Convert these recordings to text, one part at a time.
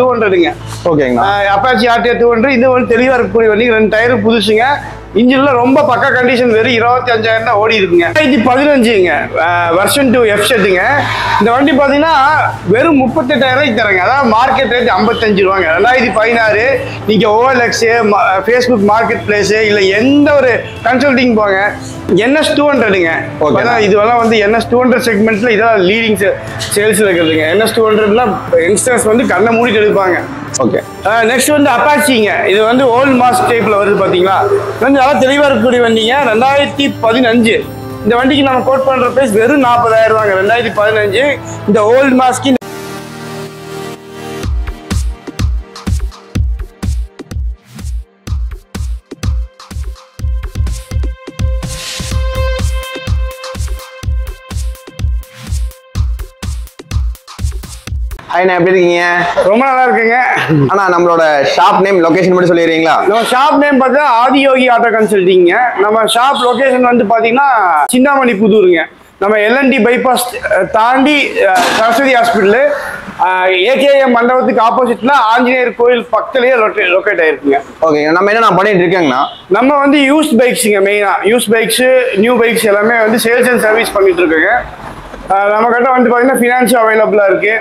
200ங்க. ஓகேங்கண்ணா. Apache RTR 200 இது வந்து தெளிவா இருக்கக்கூடிய வண்டி. 2 டயர் புதுசுங்க. இன்ஜின்ல ரொம்ப பக்கா கண்டிஷன். வெறும் 25,000 தான் ஓடி இருக்குங்க. 2015ங்க வெர்ஷன் 2 FZ-ங்க. இந்த வண்டி பாத்தீங்கன்னா வெறும் 38,000 தரங்க. அதாவது மார்க்கெட் ரேட் 55 ரூபாங்க. 2016 நீங்க OLX, ஃபேஸ்புக் மார்க்கெட் பிளேஸ் இல்ல எந்த ஒரு கன்சல்டிங் போங்க. NS 200ங்க. இதுவெல்லாம் வந்து NS 200 செக்மெண்ட்ல இதெல்லாம் லீடிங் சேல்ஸ்ல இருக்குதுங்க. NS 200லாம் யங்ஸ்டர்ஸ் வந்து கண்ணை மூடிட்டு எடுப்பாங்க. ஓகே. நெக்ஸ்ட் வந்து அப்பாச்சிங்க. இது வந்து ஓல்ட் மாஸ் டைப்ல வருது பாத்தீங்களா. வந்து நல்லா தெளிவா இருக்கக்கூடிய வண்டிங்க. 2015 இந்த வண்டிக்கு நம்ம கோட் பண்ற பிரைஸ் வெறும் 40,000 ரூபாங்க. 2015 இந்த ஓல்ட் மாஸ்க்கு. ஹாய்ண்ணா, எப்படி இருக்கீங்க? ரொம்ப நல்லா இருக்குங்க. ஆனா நம்மளோட ஷாப் நேம் லொகேஷன் மட்டும் சொல்லிடுறீங்களா? நம்ம ஷாப் நேம் பார்த்தா ஆதியோகி ஆட்டோ கன்சல்டிங்க. நம்ம ஷாப் லொகேஷன் வந்து பாத்தீங்கன்னா சிந்தாமணி புதூருங்க. நம்ம LNT பைபாஸ் தாண்டி சரஸ்வதி ஹாஸ்பிட்டலு AKM மண்டபத்துக்கு ஆப்போசிட்ல ஆஞ்சநேயர் கோயில் பக்கத்துலயே லொக்கேட் ஆயிருக்குங்க. ஓகே. நம்ம என்ன பண்ணிட்டு இருக்கேங்கண்ணா, நம்ம வந்து யூஸ் பைக்ஸுங்க. மெயினா யூஸ் பைக்ஸ், நியூ பைக்ஸ் எல்லாமே வந்து சேல்ஸ் அண்ட் சர்வீஸ் பண்ணிட்டு இருக்கோங்க. நம்ம கிட்ட வந்து பாத்தீங்கன்னா ஃபினான்ஸ் அவைலபிளா இருக்கு.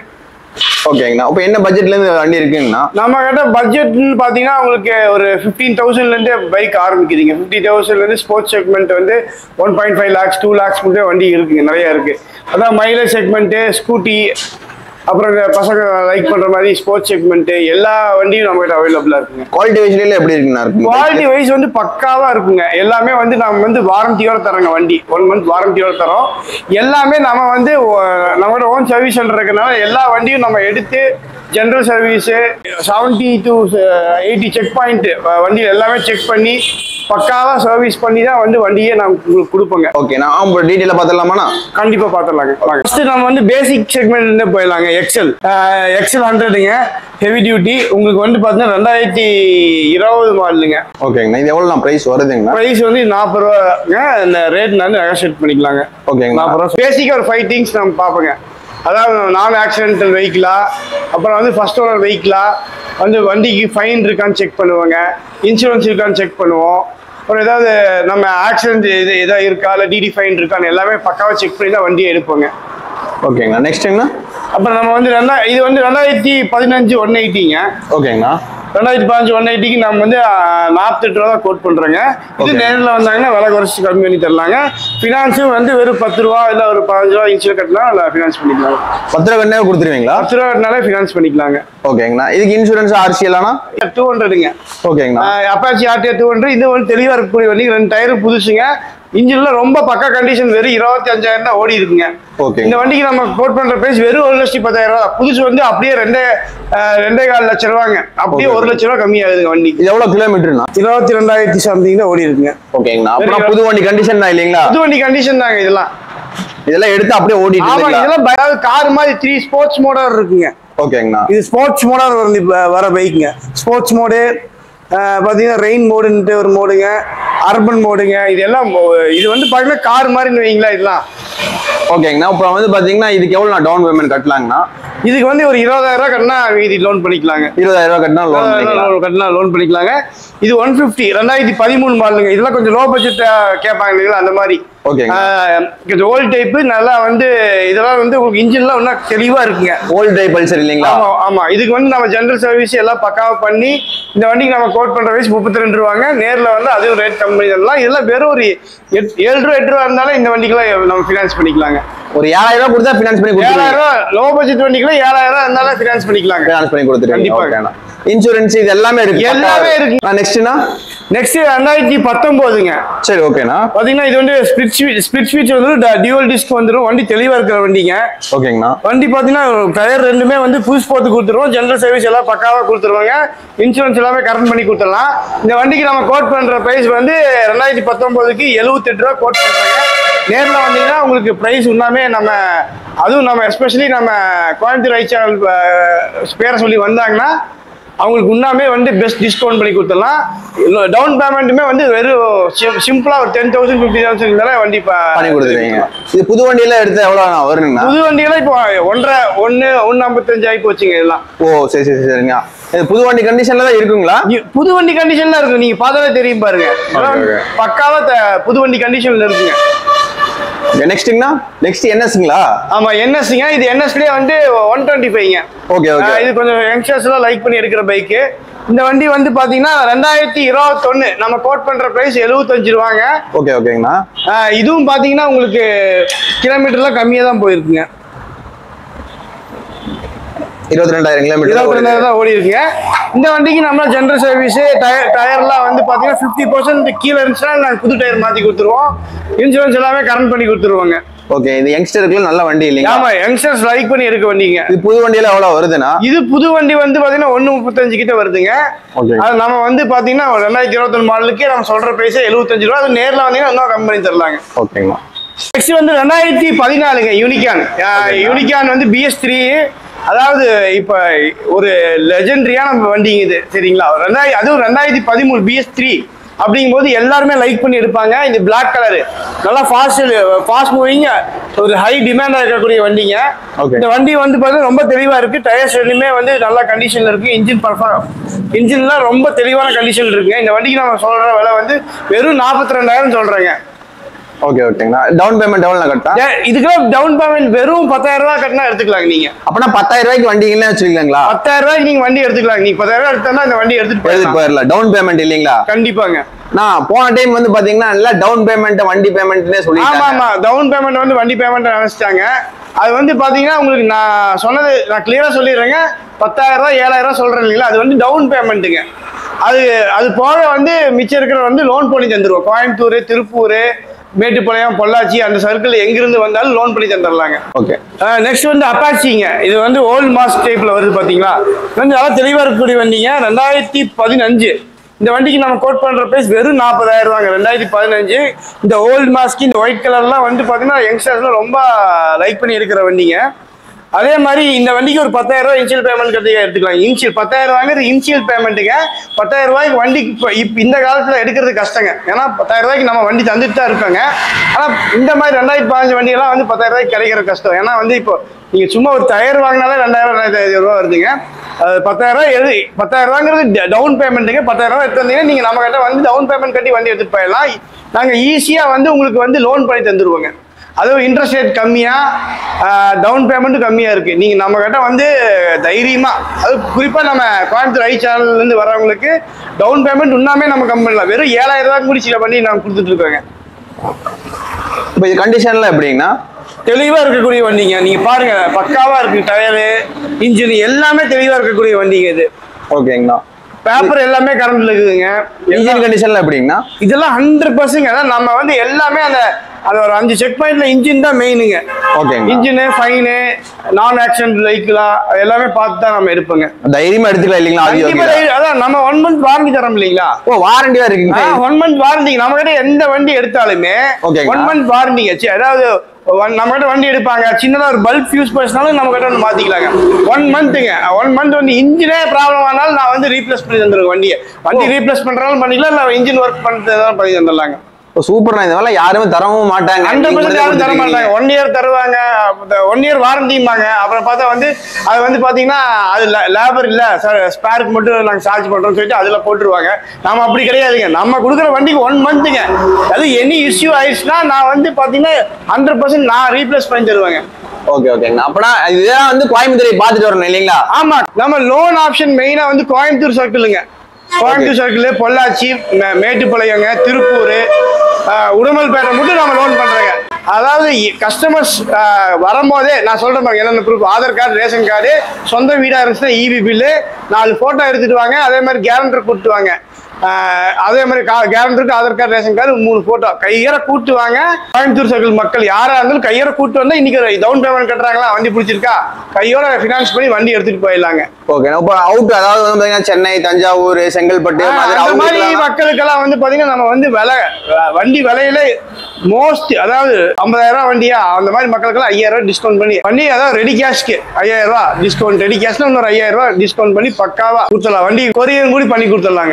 ஓகேங்கண்ணா. இப்போ என்ன பட்ஜெட்ல இருந்து வண்டி இருக்குங்கண்ணா? நம்ம கிட்ட பட்ஜெட்னு பாத்தீங்கன்னா உங்களுக்கு ஒரு 15,000ல இருந்து பைக் ஆரம்பிக்குதுங்க. 50,000ல இருந்து ஸ்போர்ட்ஸ் செக்மெண்ட் வந்து 1.5 lakhs 2 lakhs மட்டும் வண்டி இருக்குங்க. நிறைய இருக்கு. அதான் மைலேஜ் செக்மெண்ட், ஸ்கூட்டி, அப்புறம் பசங்க லைக் பண்ற மாதிரி ஸ்போர்ட்ஸ் செக்மெண்ட் எல்லா வண்டியும் நம்ம கிட்ட அவைலபிளா இருக்குங்க. குவாலிட்டி வைஸ்ல எப்படி இருக்குண்ணா? குவாலிட்டி வைஸ் வந்து பக்காவா இருக்குங்க. எல்லாமே வந்து நம்ம வந்து வாரண்டியோட தரோங்க. வண்டி 1 month வாரண்டியோட தரோம். எல்லாமே நம்ம வந்து நம்மளோட ஓன் சர்வீஸ் சென்டர் இருக்கனால எல்லா வண்டியும் நம்ம எடுத்து general service 70 to 80 check point வண்டியில் எல்லாமே செக் பண்ணி பக்காவா சர்வீஸ் பண்ணி தான் வந்து வண்டியே நான் உங்களுக்கு கொடுப்போங்க. ஓகே. நான் டீட்டெயிலாக பார்த்துடலாமாண்ணா? கண்டிப்பா பார்த்துடலாங்க. ஃபர்ஸ்ட் நம்ம வந்து பேசிக் செக்மெண்ட்ல போயிடலாங்க. XL 100ங்க ஹெவி டியூட்டி. உங்களுக்கு வந்து பார்த்தீங்கன்னா 2020 மாடலுங்க. ஓகேங்கண்ணா. இது எவ்வளோ பிரைஸ் வருதுங்கண்ணா? பிரைஸ் வந்து 40 ரூபாங்க. இந்த ரேட் நான் நெகோஷியேட் பண்ணிக்கலாங்க. ஓகேங்க. 40 ரூபா. பேசிக்காக ஒரு 5 திங்ஸ் நம்ம பார்ப்போங்க. அதாவது நான் ஆக்சிடென்டல் வெஹிக்கிளா, அப்புறம் வந்து ஃபர்ஸ்ட் ஓனர் வெஹிக்கிளா, வந்து வண்டிக்கு ஃபைன் இருக்கான்னு செக் பண்ணுவாங்க, இன்சூரன்ஸ் இருக்கான்னு செக் பண்ணுவோம். அப்புறம் ஏதாவது நம்ம ஆக்சிடென்ட் எதாவது இருக்கா இல்லை DD ஃபைன் இருக்கான்னு எல்லாமே பக்காவாக செக் பண்ணி தான் வண்டியை எடுப்போங்க. ஓகேங்கண்ணா. நெக்ஸ்ட்டுங்கண்ணா, அப்புறம் நம்ம வந்து இது வந்து 2015 180ங்க. ஓகேங்கண்ணா. 2015 180க்கு நம்ம வந்து 48 ரூபா தான் கோட் பண்றோங்க. இது நேரில் வந்தாங்கன்னா விலை குறைச்சி கம்மி பண்ணி தரலாங்க. ஃபினான்ஸும் வந்து வெறும் 10 ரூபா இல்லை ஒரு 15 ரூபா இன்ச்சில் கட்டினா இல்லை ஃபினான்ஸ் பண்ணிக்கலாம். 10 ரூபா கட்டினா கொடுத்துருவீங்களா? 10 ரூபா கட்டினாலே ஃபினான்ஸ் பண்ணிக்கலாங்க. ஓகேங்கண்ணா. இதுக்கு இன்சூரன்ஸ் RC எல்லாம்னா 200ங்க. ஓகேங்கண்ணா. அப்பாச்சி RTR 200 இது வந்து தெளிவாக இருக்கக்கூடிய வண்டி. 2 டயர் புதுசுங்க. இன்ஜின்ல ரொம்ப பக்கா கண்டிஷன். வெறும் 25,000 தான் ஓடி இருக்குங்க. இந்த வண்டிக்கு நம்ம கோட் பண்ற பிரைஸ் வெறும் 1,10,000 ரூபா. புதுசு வந்து அப்படியே 2.25 லட்சம் ரூபாங்க. அப்படியே 1 லட்சம் ரூபா கம்மி ஆகுதுங்க வண்டி. இது எவ்வளவு கிலோமீட்டர்னா? 22,000 சம்திங் தான் ஓடி இருக்குங்க. ஓகேங்கண்ணா. அப்புறம் புது வண்டி கண்டிஷன் தான் இல்லீங்களா? புது வண்டி கண்டிஷன் தாங்க. இதெல்லாம் எடுத்து அப்படியே ஓடிட்டு இருக்கீங்களா? இதெல்லாம் கார் மாதிரி 3 ஸ்போர்ட்ஸ் மோடர் இருக்குங்க. ஓகேங்கண்ணா. இது ஸ்போர்ட்ஸ் மோடர் வர பைக்குங்க. ஸ்போர்ட்ஸ் மோடு பார்த்தீங்கன்னா ரெயின் மோடுன்ட்டு ஒரு மோடுங்க, அர்பன் மோடுங்க. இதெல்லாம் இது வந்து பார்த்தீங்கன்னா கார் மாதிரின்னு வைங்களா இதெல்லாம். ஓகேங்கண்ணா. இப்போ வந்து பார்த்தீங்கன்னா இதுக்கு எவ்வளோ டவுன் பேமெண்ட் கட்டலாங்கண்ணா? இதுக்கு வந்து ஒரு 20,000 ரூபா கட்டினா மீதி லோன் பண்ணிக்கலாங்க. 20,000 ரூபா கட்டினா லோன் பண்ணிக்கலாங்க. இது 150 2013 மாடலுங்க. இதெல்லாம் கொஞ்சம் லோ பட்ஜெட் கேட்பாங்க இல்லைங்களா, அந்த மாதிரி. கொஞ்சம் ஓல்ட் டைப் நல்லா வந்து இதெல்லாம் வந்து உங்களுக்கு இன்ஜின்லாம் இன்னும் தெளிவா இருக்குங்க. ஓல்ட் டைப் பல்சர் இல்லைங்களா? ஆமா. இதுக்கு வந்து நம்ம ஜெனரல் சர்வீஸ் எல்லாம் பக்காவா பண்ணி இந்த வண்டிக்கு நம்ம கோட் பண்ற வயசு 32 ரூபாங்க. நேர்ல வந்து அதுவும் ரேட் கம்மி. இதெல்லாம் வெறும் ஒரு 7 ரூபா 8 ரூபா இருந்தாலும் இந்த வண்டிக்கெல்லாம் நம்ம ஃபினான்ஸ் பண்ணிக்கலாங்க. ஒரு 7,000 ரூபா கொடுத்தா ஃபினான்ஸ் பண்ணி கொடுத்துருங்க. 7,000 ரூபா லோ பட்ஜெட் வண்டிக்கெல்லாம் 7,000 ரூபா இருந்தாலும் ஃபினான்ஸ் பண்ணிக்கலாங்க. ஃபினான்ஸ் பண்ணி கொடுத்துருங்க. கண்டிப்பா. இன்சூரன்ஸ் இது எல்லாமே இருக்கு. நெக்ஸ்ட் 2019ங்க. சரி, ஓகேண்ணா. பாத்தீங்கன்னா இது வந்து ஸ்பிளிட் ஸ்விட்ச் வந்து டியூவல் டிஸ்க் வந்துரும். வண்டி தெளிவா இருக்கிற வண்டிங்க. ஓகேங்கண்ணா. வண்டி பாத்தீங்கன்னா டயர் ரெண்டுமே வந்து புதுசு போட்டு கொடுத்துருவோம். ஜெனரல் சர்வீஸ் எல்லாம் பக்காவா கொடுத்துருவாங்க. இன்சூரன்ஸ் எல்லாமே கரெக்ட் பண்ணி கொடுத்துடலாம். இந்த வண்டிக்கு நம்ம கோட் பண்ற பிரைஸ் வந்து 2019க்கு 78 ரூபா கோட் பண்றாங்க. நேர்ல வந்தீங்கன்னா உங்களுக்கு பிரைஸ் எல்லாமே அதுவும் நம்ம எஸ்பெஷலி நம்ம கோயம்புத்தூர் ஐ சேனல் பேரை சொல்லி வந்தாங்கன்னா அவங்களுக்கு இன்னுமே வந்து பெஸ்ட் டிஸ்கவுண்ட் பண்ணி கொடுத்துடலாம். டவுன் பேமெண்ட்டுமே வந்து வெறும் சிம்பிளா ஒரு 10,000 50,000 இருந்தாலே வண்டி பண்ணி கொடுத்துருவீங்க. இது புது வண்டியெல்லாம் எடுத்து எவ்வளவு வருங்கண்ணா? புது வண்டியெல்லாம் இப்போ 1.55 ஆகி போச்சுங்க எல்லாம். ஓ சரி சரி சரிங்க. இது புது வண்டி கண்டிஷன்ல தான் இருக்குங்களா? புது வண்டி கண்டிஷன்ல இருக்கு, நீங்க பார்த்தாலே தெரியும் பாருங்க. பக்காவா புது வண்டி கண்டிஷன்ல இருக்குங்க. நெக்ஸ்ட்ங்கண்ணா, நெக்ஸ்ட் என்எஸ்ங்களா? ஆமா என்எஸ்ங்க. இது என்எஸ்லயே வந்து 125ங்க. Okay okay. இது கொஞ்சம் யங்ஸ்டர்ஸ் எல்லாம் லைக் பண்ணி எடுக்கிற பைக். இந்த வண்டி வந்து பாத்தீங்கன்னா 2021 நம்ம கோட் பண்ற பிரைஸ் 75 ரூபாங்க. ஓகே ஓகேங்கண்ணா. இதுவும் பாத்தீங்கன்னா உங்களுக்கு கிலோமீட்டர்லாம் கம்மியா தான் போயிருக்குங்க. 22,000 கிலோமீட்டர். 22,000 தான் ஓடி இருக்குங்க. இந்த வண்டிக்கு நம்ம ஜெனரல் சர்வீஸ், டயர்லாம் வந்து பாத்தீங்கன்னா 50% கீழே இருந்துச்சுன்னா நாங்கள் புது டயர் மாத்தி கொடுத்துருவோம். இன்சூரன்ஸ் எல்லாமே கரண்ட் பண்ணி கொடுத்துருவாங்க. ஓகே. இது யங்ஸ்டருக்கு நல்ல வண்டி இல்லைங்க? ஆமா யங்ஸ்டர்ஸ் லைக் பண்ணி எடுக்க வண்டிங்க. இது புது வண்டியில எவ்வளவு வருதுன்னா? இது புது வண்டி வந்து பாத்தீங்கன்னா 1.35 கிட்ட வருதுங்க. அது நம்ம வந்து பாத்தீங்கன்னா 2021 மாடலுக்கு நம்ம சொல்ற பிரைஸ் 75 ரூபா. அது நேர்ல வந்தீங்கன்னா இன்னும் கம்மி பண்ணி தரலாங்க. ஓகேங்களா. நெக்ஸ்ட் வந்து 2014ங்க யூனிகான். யூனிகான் வந்து BS3. அதாவது இப்ப ஒரு லெஜெண்டரியான வண்டிங்க இது, சரிங்களா? அதுவும் 2013 BS3 அப்படிங்கும்போது எல்லாருமே லைக் பண்ணி எடுப்பாங்க. இது பிளாக் கலரு, நல்லா ஃபாஸ்ட் மூவிங், ஒரு ஹை டிமாண்டா இருக்கக்கூடிய வண்டிங்க. இந்த வண்டி வந்து பார்த்தீங்கன்னா ரொம்ப தெளிவா இருக்கு. டயர்ஸ் ரெண்டுமே வந்து நல்ல கண்டிஷன்ல இருக்கு. இன்ஜின்லாம் ரொம்ப தெளிவான கண்டிஷன்ல இருக்குங்க. இந்த வண்டிக்கு நம்ம சொல்ற விலை வந்து வெறும் 42,000 சொல்றேங்க. ஓகே ஓகேங்கண்ணா. டவுன் பேமெண்ட் எவ்வளவு கட்டா? இதுக்கெல்லாம் டவுன் பேமெண்ட் வெறும் 10,000 ரூபாய் கட்டினா எடுத்துக்கலாங்க நீங்க. அப்பனா 10,000 ரூபாய்க்கு வண்டி இல்ல வச்சுக்கீங்களா? 10,000 ரூபாய்க்கு நீங்க வண்டி எடுத்துக்கலாம். நீங்க 10,000 ரூபாய் எடுத்தா இந்த வண்டி எடுத்துட்டு போயிடலாம். டவுன் பேமெண்ட் இல்லீங்களா? கண்டிப்பாங்க. நான் போன டைம் வந்து பாத்தீங்கன்னா இல்ல டவுன் பேமெண்ட் வண்டி பேமெண்ட்னே சொல்லிட்டாங்க. ஆமா டவுன் பேமெண்ட் வந்து வண்டி பேமெண்ட் நினைச்சிட்டாங்க. அது வந்து பாத்தீங்கன்னா உங்களுக்கு நான் சொன்னது நான் கிளியரா சொல்லிடுறேங்க. 10,000 ரூபாய் 7,000 ரூபாய் சொல்றேன் இல்லைங்களா, அது வந்து டவுன் பேமெண்ட்டுங்க. அது போக வந்து மிச்சம் இருக்கிற வந்து லோன் பண்ணி தந்துருவோம். கோயம்புத்தூர், திருப்பூர், மேட்டுப்பாளையம், பொள்ளாச்சி அந்த சர்க்கிள் எங்கிருந்து வந்தாலும் லோன் பண்ணி தந்துடலாங்க. ஓகே. நெக்ஸ்ட் வந்து அப்பாச்சிங்க. இது வந்து ஓல்டு மாஸ் டைப்ல வருது பாத்தீங்களா? வந்து நல்லா தெளிவா இருக்கக்கூடிய வண்டிங்க. 2015. இந்த வண்டிக்கு நம்ம கோட் பண்ற பிரைஸ் வெறும் 40,000 ரூபாங்க. 2015. இந்த ஓல்டு மாஸ்க்கு இந்த ஒயிட் கலர்லாம் வந்து பாத்தீங்கன்னா யங்ஸ்டர்ஸ்லாம் ரொம்ப லைக் பண்ணி எடுக்கிற வண்டிங்க. அதே மாதிரி இந்த வண்டிக்கு ஒரு 10,000 ரூபாய் இனிஷியல் பேமெண்ட் கட்டி எடுத்துக்கலாம். 10,000 ரூபாய்ங்கிறது இனிஷியல் பேமெண்ட்டுங்க. 10,000 ரூபாய்க்கு வண்டிக்கு இப்போ இந்த காலத்தில் எடுக்கிறது கஷ்டங்க. ஏன்னா 10,000 ரூபாய்க்கு நம்ம வண்டி தந்துட்டு தான் இருக்காங்க. ஆனால் இந்த மாதிரி 2015 வண்டியெல்லாம் வந்து 10,000 ரூபாய்க்கு கிடைக்கிற கஷ்டம். ஏன்னா வந்து இப்போ நீங்கள் சும்மா ஒரு டயர் வாங்கினாலே 2,000 2,500 ரூபா வருதுங்க. 10,000 ரூபாங்கிறது டவுன் பேமெண்ட்டுங்க. 10,000 ரூபாய் எடுத்து வந்தீங்கன்னா நீங்கள் நம்ம கிட்ட வந்து டவுன் பேமெண்ட் கட்டி வண்டி எடுத்துட்டு போயிடலாம். நாங்கள் ஈஸியாக வந்து உங்களுக்கு வந்து லோன் பண்ணி தந்துடுவோங்க. அதுவும் இன்ட்ரெஸ்ட் ரேட் கம்மியாக, டவுன் பேமெண்ட்டும் கம்மியாக இருக்குது. நீங்கள் நம்ம கிட்ட வந்து தைரியமாக, அது குறிப்பாக நம்ம கோயம்புத்தூர் ஐ சேனல்லேருந்து வரவங்களுக்கு டவுன் பேமெண்ட் இன்னுமே நம்ம கம்மி பண்ணலாம். வெறும் 7,000 ரூபாய்க்கு முடிச்சு பண்ணி நாங்கள் கொடுத்துட்ருக்கோங்க. இப்போ இது கண்டிஷன்லாம் எப்படிங்கண்ணா? தெளிவாக இருக்கக்கூடிய வண்டிங்க. நீங்கள் பாருங்கள், பக்காவாக இருக்குது. டயரு, இன்ஜின் எல்லாமே தெளிவாக இருக்கக்கூடிய வண்டிங்க இது. ஓகேங்கண்ணா. பேப்பர் எல்லாமே கரண்ட்ல இருக்குதுங்க. இன்ஜின் கண்டிஷன்ல எப்படிங்கண்ணா? இதெல்லாம் 100%. நம்ம வந்து எல்லாமே அது ஒரு 5 செக் பாயிண்ட்ல இன்ஜின் தான் மெயினுங்க. ஓகேங்க. இன்ஜினு, ஃபைனு, நான் ஆக்சிடென்ட் வெஹிக்கிளா எல்லாமே பார்த்து தான் நம்ம எடுப்போங்க. தைரியமா எடுத்துக்கலாம் இல்லீங்களா? அதான் நம்ம 1 மந்த் வாரண்டி தரோம் இல்லீங்களா? ஓ வாரண்டி வேற இருக்குங்க. 1 மந்த் வாரண்டி. நம்ம கிட்ட எந்த வண்டி எடுத்தாலுமே 1 மந்த் வாரண்டிங்க. அதாவது நம்ம கிட்ட வண்டி எடுப்பாங்க, சின்னதா ஒரு பல்ப் ஃபியூஸ் போச்சுனாலும் நம்ம கிட்ட வந்து மாத்திக்கலாங்க. 1 மந்த்துங்க. 1 மந்த் வந்து இன்ஜினே ப்ராப்ளம் ஆனாலும் நான் வந்து ரீப்ளேஸ் பண்ணி தந்துருவேன் வண்டியை. வண்டி ரீப்ளேஸ் பண்றாலும் பண்ணிக்கலாம், இல்லை இன்ஜின் ஒர்க் பண்ணுறதாலும் பண்ணி தந்துடலாங்க. சூப்பர்ண்ணா. இந்த வேலை யாருமே தரவும் மாட்டாங்க. 100% யாரும் தர மாட்டாங்க. 1 இயர் தருவாங்க, 1 இயர் வாரண்டிம்பாங்க. அப்புறம் பார்த்தா வந்து அது வந்து பாத்தீங்கன்னா அது லேபர் இல்ல ஸ்பேருக்கு மட்டும் நாங்க சார்ஜ் பண்றோம்னு சொல்லிட்டு அதுல போட்டுருவாங்க. நம்ம அப்படி கிடையாதுங்க. நம்ம கொடுக்குற வண்டிக்கு 1 மந்த்துங்க. அது எனி இஷ்யூ ஆயிடுச்சுன்னா நான் வந்து பாத்தீங்கன்னா 100% நான் ரீப்ளேஸ் பண்ணி தருவாங்க. ஓகே ஓகேங்க. அப்பனா இதெல்லாம் வந்து கோயம்புத்தூரை பார்த்துட்டு வரணும் இல்லைங்களா? ஆமா, நம்ம லோன் ஆப்ஷன் மெயினா வந்து கோயம்புத்தூர் சர்க்கிளுங்க. கோயம்புத்தூர் சர்க்கிள், பொள்ளாச்சி, மேட்டுப்பாளையங்க, திருப்பூர், உடுமல்பேட்டை மட்டும் நம்ம லோன் பண்றோங்க. அதாவது கஸ்டமர்ஸ் வரும்போதே நான் சொல்றேன் பாருங்க, என்னென்ன proof: Aadhaar card, ration card, சொந்த வீடா இருந்துச்சுன்னா EB பில்லு, 4 போட்டோ எடுத்துட்டு வாங்க. அதே மாதிரி கேரண்டர் கூப்பிட்டு வாங்க. அதே மாதிரி கேரண்டருக்கு Aadhaar card ration card 3 photo கையற கூட்டு வாங்க. கோயம்புத்தூர் சர்க்கிள் மக்கள் யாரா இருந்தாலும் கையற கூட்டு வந்தா இன்னைக்கு டவுன் பேமெண்ட் கட்டுறாங்களா, வண்டி பிடிச்சிருக்கா, கையோட ஃபினான்ஸ் பண்ணி வண்டி எடுத்துட்டு போயிடலாங்க. ஓகே. இப்போ அவுட் அதாவது வந்து பாத்தீங்கன்னா சென்னை, தஞ்சாவூர், செங்கல்பட்டு அந்த மாதிரி மக்களுக்கெல்லாம் வந்து பாத்தீங்கன்னா நம்ம வந்து வண்டி விலையில மோஸ்ட் அதாவது 50,000 வண்டியா அந்த மாதிரி மக்களுக்கெல்லாம் 5,000 டிஸ்கவுண்ட் பண்ணி அதாவது ரெடி கேஷ்க்கு 5,000 டிஸ்கவுண்ட், ரெடி கேஷ்ல இன்னொரு 5,000 டிஸ்கவுண்ட் பண்ணி பக்காவா கொடுத்துடலாம். வண்டி கொரியர் கூட பண்ணி கொடுத்துடலாங்க.